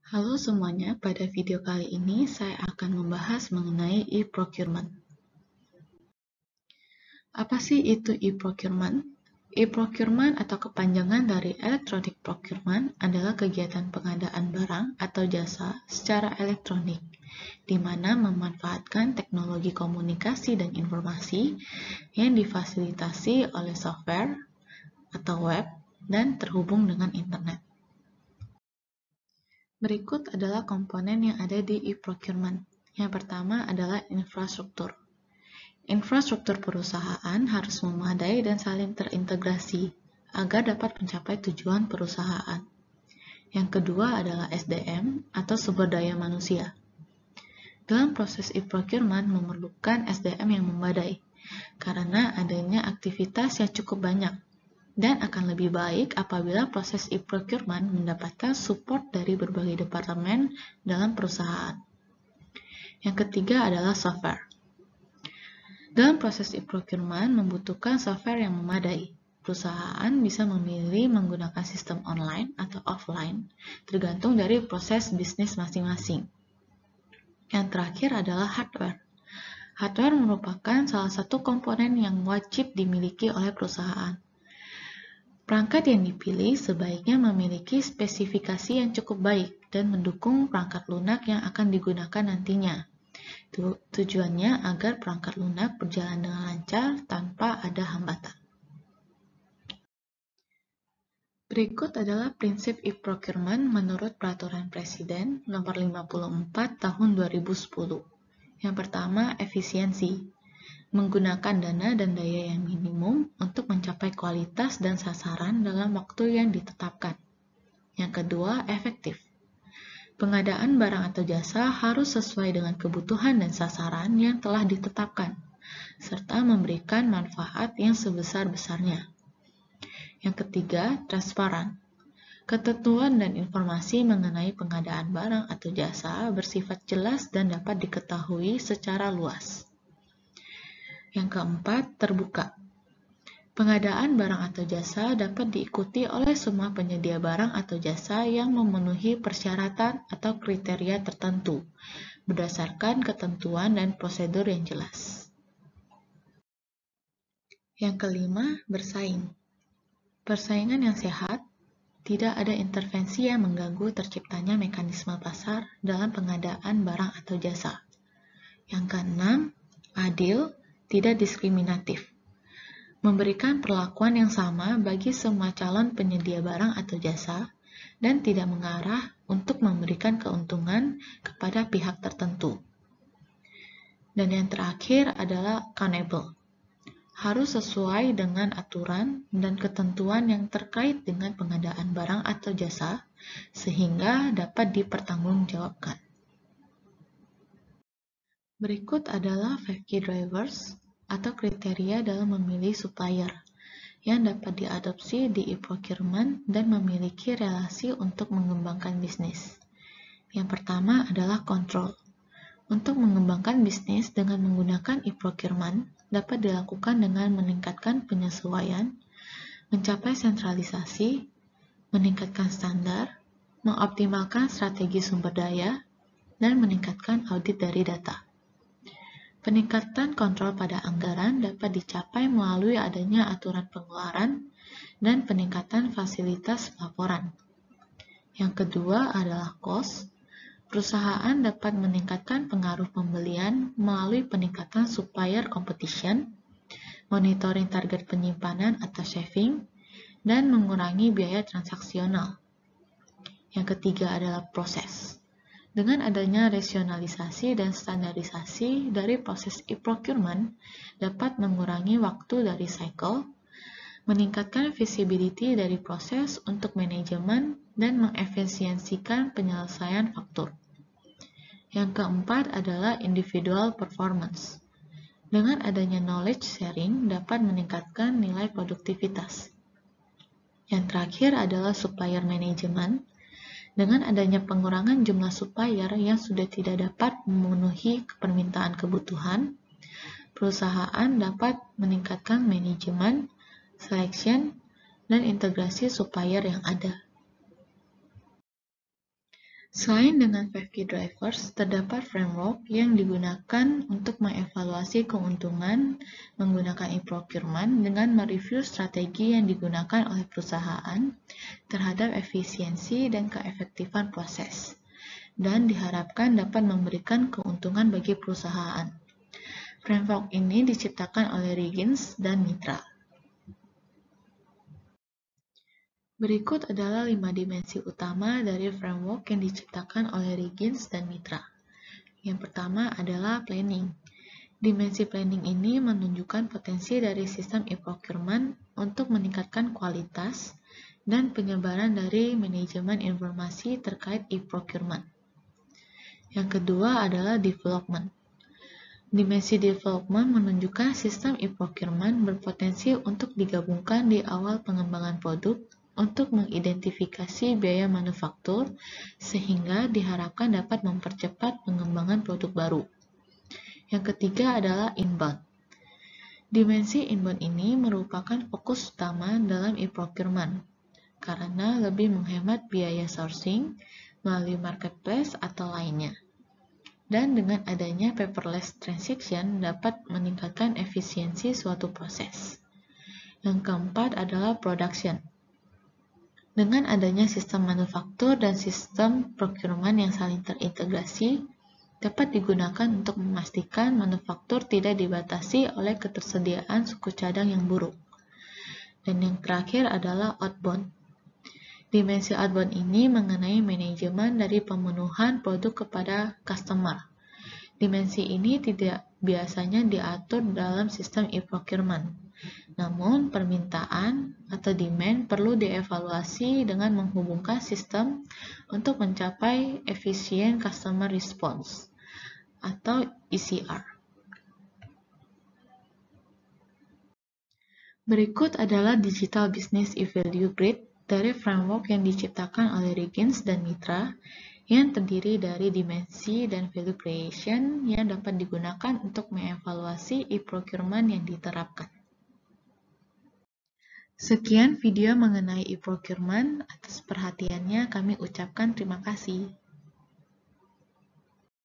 Halo semuanya, pada video kali ini saya akan membahas mengenai e-procurement. Apa sih itu e-procurement? E-procurement atau kepanjangan dari electronic procurement adalah kegiatan pengadaan barang atau jasa secara elektronik, di mana memanfaatkan teknologi komunikasi dan informasi yang difasilitasi oleh software atau web dan terhubung dengan internet. Berikut adalah komponen yang ada di e-procurement. Yang pertama adalah infrastruktur. Infrastruktur perusahaan harus memadai dan saling terintegrasi agar dapat mencapai tujuan perusahaan. Yang kedua adalah SDM atau sumber daya manusia. Dalam proses e-procurement memerlukan SDM yang memadai karena adanya aktivitas yang cukup banyak, dan akan lebih baik apabila proses e-procurement mendapatkan support dari berbagai departemen dalam perusahaan. Yang ketiga adalah software. Dalam proses e-procurement membutuhkan software yang memadai. Perusahaan bisa memilih menggunakan sistem online atau offline, tergantung dari proses bisnis masing-masing. Yang terakhir adalah hardware. Hardware merupakan salah satu komponen yang wajib dimiliki oleh perusahaan. Perangkat yang dipilih sebaiknya memiliki spesifikasi yang cukup baik dan mendukung perangkat lunak yang akan digunakan nantinya. Tujuannya agar perangkat lunak berjalan dengan lancar tanpa ada hambatan. Berikut adalah prinsip e-procurement menurut Peraturan Presiden Nomor 54 Tahun 2010. Yang pertama, efisiensi. Menggunakan dana dan daya yang minimum untuk mencapai kualitas dan sasaran dalam waktu yang ditetapkan. Yang kedua, efektif. Pengadaan barang atau jasa harus sesuai dengan kebutuhan dan sasaran yang telah ditetapkan, serta memberikan manfaat yang sebesar-besarnya. Yang ketiga, transparan. Ketentuan dan informasi mengenai pengadaan barang atau jasa bersifat jelas dan dapat diketahui secara luas. Yang keempat, terbuka. Pengadaan barang atau jasa dapat diikuti oleh semua penyedia barang atau jasa yang memenuhi persyaratan atau kriteria tertentu, berdasarkan ketentuan dan prosedur yang jelas. Yang kelima, bersaing. Persaingan yang sehat, tidak ada intervensi yang mengganggu terciptanya mekanisme pasar dalam pengadaan barang atau jasa. Yang keenam, adil, tidak diskriminatif. Memberikan perlakuan yang sama bagi semua calon penyedia barang atau jasa dan tidak mengarah untuk memberikan keuntungan kepada pihak tertentu. Dan yang terakhir adalah accountable. Harus sesuai dengan aturan dan ketentuan yang terkait dengan pengadaan barang atau jasa sehingga dapat dipertanggungjawabkan. Berikut adalah 5 key drivers atau kriteria dalam memilih supplier yang dapat diadopsi di e-procurement dan memiliki relasi untuk mengembangkan bisnis. Yang pertama adalah control. Untuk mengembangkan bisnis dengan menggunakan e-procurement dapat dilakukan dengan meningkatkan penyesuaian, mencapai sentralisasi, meningkatkan standar, mengoptimalkan strategi sumber daya, dan meningkatkan audit dari data. Peningkatan kontrol pada anggaran dapat dicapai melalui adanya aturan pengeluaran dan peningkatan fasilitas laporan. Yang kedua adalah cost. Perusahaan dapat meningkatkan pengaruh pembelian melalui peningkatan supplier competition, monitoring target penyimpanan atau saving, dan mengurangi biaya transaksional. Yang ketiga adalah proses. Dengan adanya rasionalisasi dan standarisasi dari proses e-procurement dapat mengurangi waktu dari cycle, meningkatkan visibility dari proses untuk manajemen, dan mengefisiensikan penyelesaian faktur. Yang keempat adalah individual performance. Dengan adanya knowledge sharing dapat meningkatkan nilai produktivitas. Yang terakhir adalah supplier management. Dengan adanya pengurangan jumlah supplier yang sudah tidak dapat memenuhi permintaan kebutuhan, perusahaan dapat meningkatkan manajemen, selection, dan integrasi supplier yang ada. Selain dengan 5 key drivers, terdapat framework yang digunakan untuk mengevaluasi keuntungan menggunakan e-procurement dengan mereview strategi yang digunakan oleh perusahaan terhadap efisiensi dan keefektifan proses, dan diharapkan dapat memberikan keuntungan bagi perusahaan. Framework ini diciptakan oleh Riggins dan Mitra. Berikut adalah 5 dimensi utama dari framework yang diciptakan oleh Riggins dan Mitra. Yang pertama adalah planning. Dimensi planning ini menunjukkan potensi dari sistem e-procurement untuk meningkatkan kualitas dan penyebaran dari manajemen informasi terkait e-procurement. Yang kedua adalah development. Dimensi development menunjukkan sistem e-procurement berpotensi untuk digabungkan di awal pengembangan produk untuk mengidentifikasi biaya manufaktur sehingga diharapkan dapat mempercepat pengembangan produk baru. Yang ketiga adalah inbound. Dimensi inbound ini merupakan fokus utama dalam e-procurement karena lebih menghemat biaya sourcing melalui marketplace atau lainnya. Dan dengan adanya paperless transaction dapat meningkatkan efisiensi suatu proses. Yang keempat adalah production. Dengan adanya sistem manufaktur dan sistem procurement yang saling terintegrasi, dapat digunakan untuk memastikan manufaktur tidak dibatasi oleh ketersediaan suku cadang yang buruk. Dan yang terakhir adalah outbound. Dimensi outbound ini mengenai manajemen dari pemenuhan produk kepada customer. Dimensi ini tidak biasanya diatur dalam sistem e-procurement. Namun, permintaan atau demand perlu dievaluasi dengan menghubungkan sistem untuk mencapai efisien customer response atau ECR. Berikut adalah Digital Business E-Value Grid dari framework yang diciptakan oleh Riggins dan Mitra yang terdiri dari dimensi dan value creation yang dapat digunakan untuk mengevaluasi e-procurement yang diterapkan. Sekian video mengenai e-procurement. Atas perhatiannya kami ucapkan terima kasih.